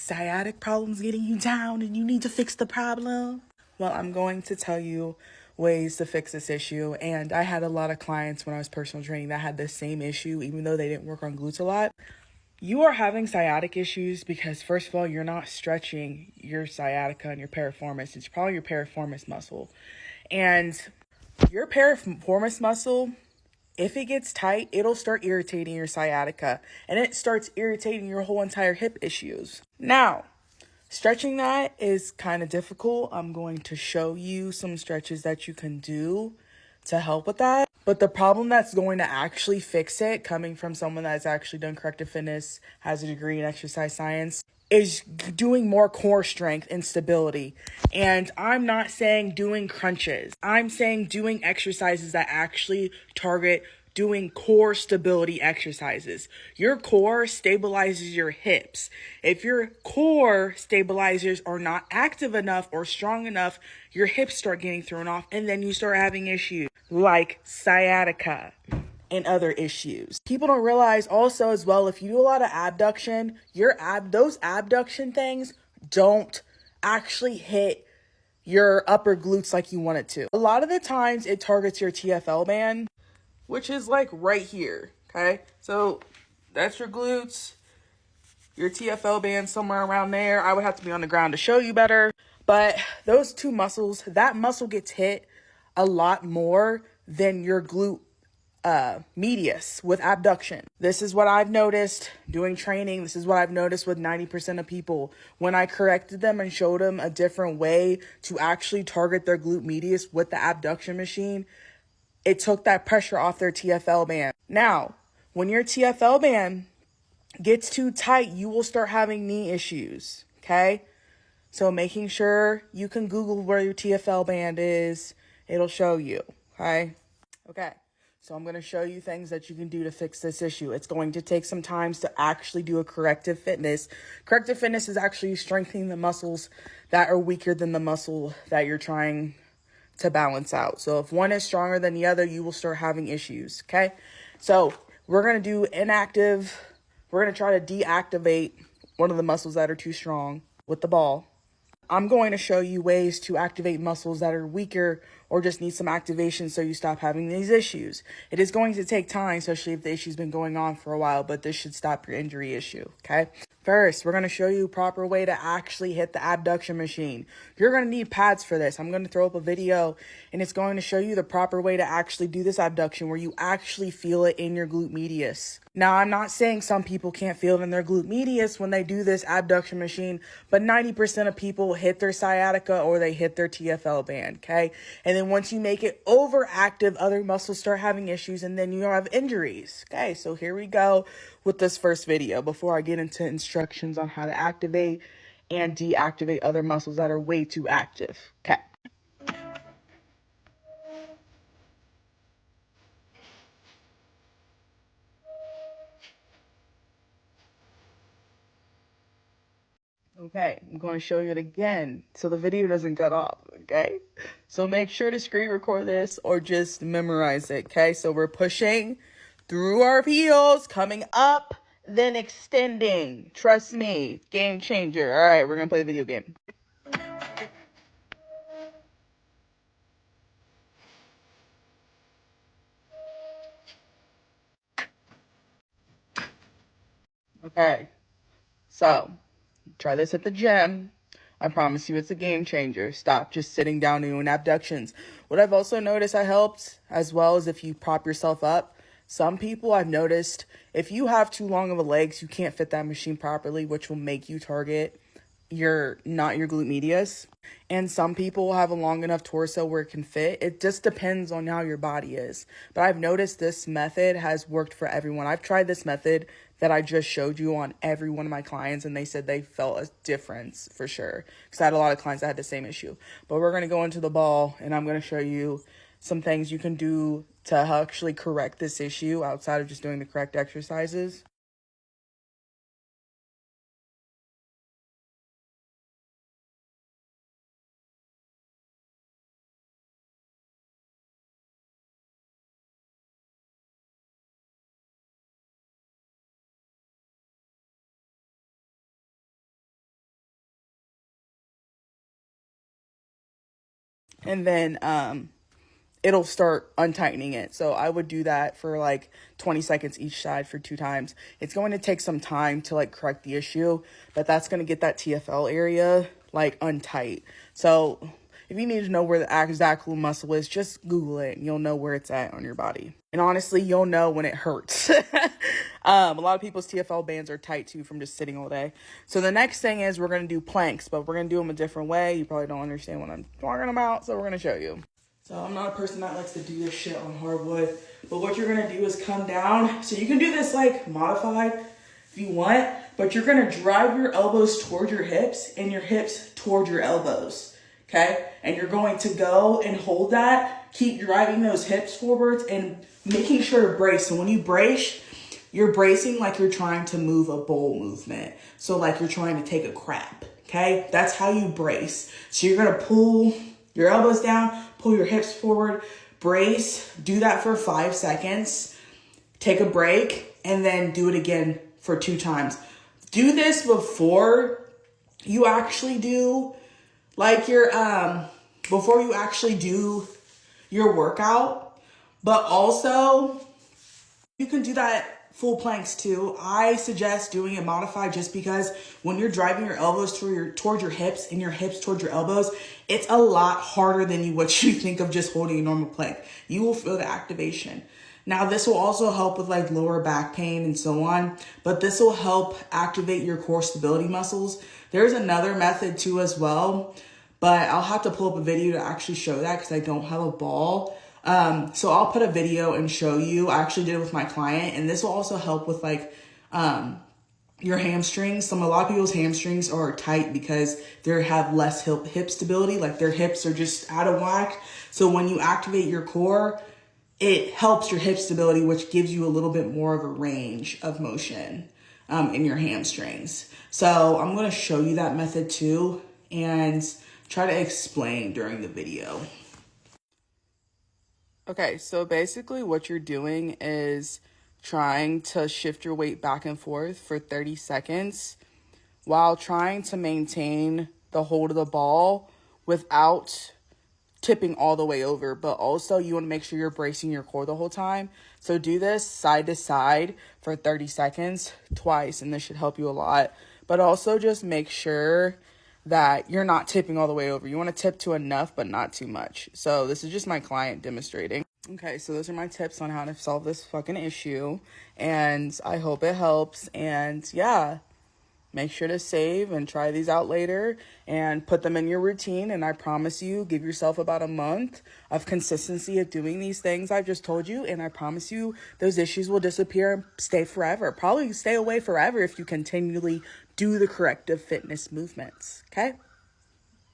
sciatic problems getting you down and you need to fix the problem? Well, I'm going to tell you ways to fix this issue. And I had a lot of clients when I was personal training that had the same issue, even though they didn't work on glutes a lot. You are having sciatic issues because, first of all, you're not stretching your sciatica and your piriformis. It's probably your piriformis muscle. And your piriformis muscle, if it gets tight, it'll start irritating your sciatica, and it starts irritating your whole entire hip issues. Now, stretching that is kind of difficult. I'm going to show you some stretches that you can do to help with that. But the problem that's going to actually fix it, coming from someone that's actually done corrective fitness, has a degree in exercise science, is doing more core strength and stability. And I'm not saying doing crunches. I'm saying doing exercises that actually target doing core stability exercises. Your core stabilizes your hips. If your core stabilizers are not active enough or strong enough, your hips start getting thrown off, and then you start having issues like sciatica and other issues. People don't realize also as well, if you do a lot of abduction, those abduction things don't actually hit your upper glutes like you want it to. A lot of the times it targets your TFL band, which is like right here, okay? So that's your glutes, your TFL band somewhere around there. I would have to be on the ground to show you better. But those two muscles, that muscle gets hit a lot more than your glute medius with abduction. This is what I've noticed doing training. This is what I've noticed with 90% of people. When I corrected them and showed them a different way to actually target their glute medius with the abduction machine, it took that pressure off their TFL band. Now, when your TFL band gets too tight, you will start having knee issues, okay? So making sure you can Google where your TFL band is, it'll show you, okay? Okay, so I'm going to show you things that you can do to fix this issue. It's going to take some time to actually do a corrective fitness. Corrective fitness is actually strengthening the muscles that are weaker than the muscle that you're trying to balance out. So if one is stronger than the other, you will start having issues, okay? So we're going to do inactive. We're going to try to deactivate one of the muscles that are too strong with the ball. I'm going to show you ways to activate muscles that are weaker or just need some activation so you stop having these issues. It is going to take time, especially if the issue's been going on for a while, but this should stop your injury issue, okay? First, we're going to show you a proper way to actually hit the abduction machine. You're going to need pads for this. I'm going to throw up a video, and it's going to show you the proper way to actually do this abduction where you actually feel it in your glute medius. Now, I'm not saying some people can't feel it in their glute medius when they do this abduction machine, but 90% of people hit their sciatica or they hit their TFL band, okay? And then once you make it overactive, other muscles start having issues, and then you have injuries. Okay, so here we go with this first video before I get into instructions on how to activate and deactivate other muscles that are way too active. Okay. Okay, I'm going to show you it again so the video doesn't cut off, okay? So make sure to screen record this or just memorize it, okay? So we're pushing through our heels, coming up, then extending. Trust me, game changer. All right, we're going to play the video game. Okay, so try this at the gym. I promise you it's a game changer. Stop just sitting down and doing abductions. What I've also noticed that helps, as well as if you prop yourself up. Some people I've noticed, if you have too long of a legs, you can't fit that machine properly, which will make you target not your glute medius. And some people have a long enough torso where it can fit. It just depends on how your body is. But I've noticed this method has worked for everyone. I've tried this method that I just showed you on every one of my clients, and they said they felt a difference for sure. Because I had a lot of clients that had the same issue. But we're going to go into the ball, and I'm going to show you some things you can do to actually correct this issue outside of just doing the correct exercises. and then it'll start untightening it. So I would do that for like 20 seconds each side for 2 times. It's going to take some time to like correct the issue, but that's going to get that TFL area like untight. So if you need to know where the exact muscle is, just Google it and you'll know where it's at on your body. And honestly, you'll know when it hurts. A lot of people's TFL bands are tight too from just sitting all day. So the next thing is we're going to do planks, but we're going to do them a different way. You probably don't understand what I'm talking about, so we're going to show you. So I'm not a person that likes to do this shit on hardwood, but what you're gonna do is come down. So you can do this like modified if you want, but you're gonna drive your elbows toward your hips and your hips toward your elbows, okay? And you're going to go and hold that, keep driving those hips forwards and making sure to brace. So when you brace, you're bracing like you're trying to move a bowl movement. So like you're trying to take a crap, okay? That's how you brace. So you're gonna pull your elbows down, pull your hips forward, brace, do that for 5 seconds, take a break, and then do it again for 2 times. Do this before you actually do like your, before you actually do your workout, but also you can do that full planks too. I suggest doing it modified just because when you're driving your elbows toward your hips and your hips toward your elbows, it's a lot harder than what you think of just holding a normal plank. You will feel the activation. Now, this will also help with like lower back pain and so on, but this will help activate your core stability muscles. There's another method too as well, but I'll have to pull up a video to actually show that because I don't have a ball. So I'll put a video and show you. I actually did it with my client, and this will also help with like, your hamstrings. A lot of people's hamstrings are tight because they have less hip stability. Like their hips are just out of whack. So when you activate your core, it helps your hip stability, which gives you a little bit more of a range of motion, in your hamstrings. So I'm going to show you that method too and try to explain during the video. Okay, so basically what you're doing is trying to shift your weight back and forth for 30 seconds while trying to maintain the hold of the ball without tipping all the way over. But also you want to make sure you're bracing your core the whole time. So do this side to side for 30 seconds twice, and this should help you a lot. But also just make sure that you're not tipping all the way over. You want to tip to enough, but not too much. So this is just my client demonstrating. Okay, so those are my tips on how to solve this fucking issue, and I hope it helps. And yeah, make sure to save and try these out later and put them in your routine. And I promise you, give yourself about a month of consistency of doing these things I've just told you, and I promise you those issues will disappear and stay forever. Probably stay away forever if you continually do the corrective fitness movements, okay?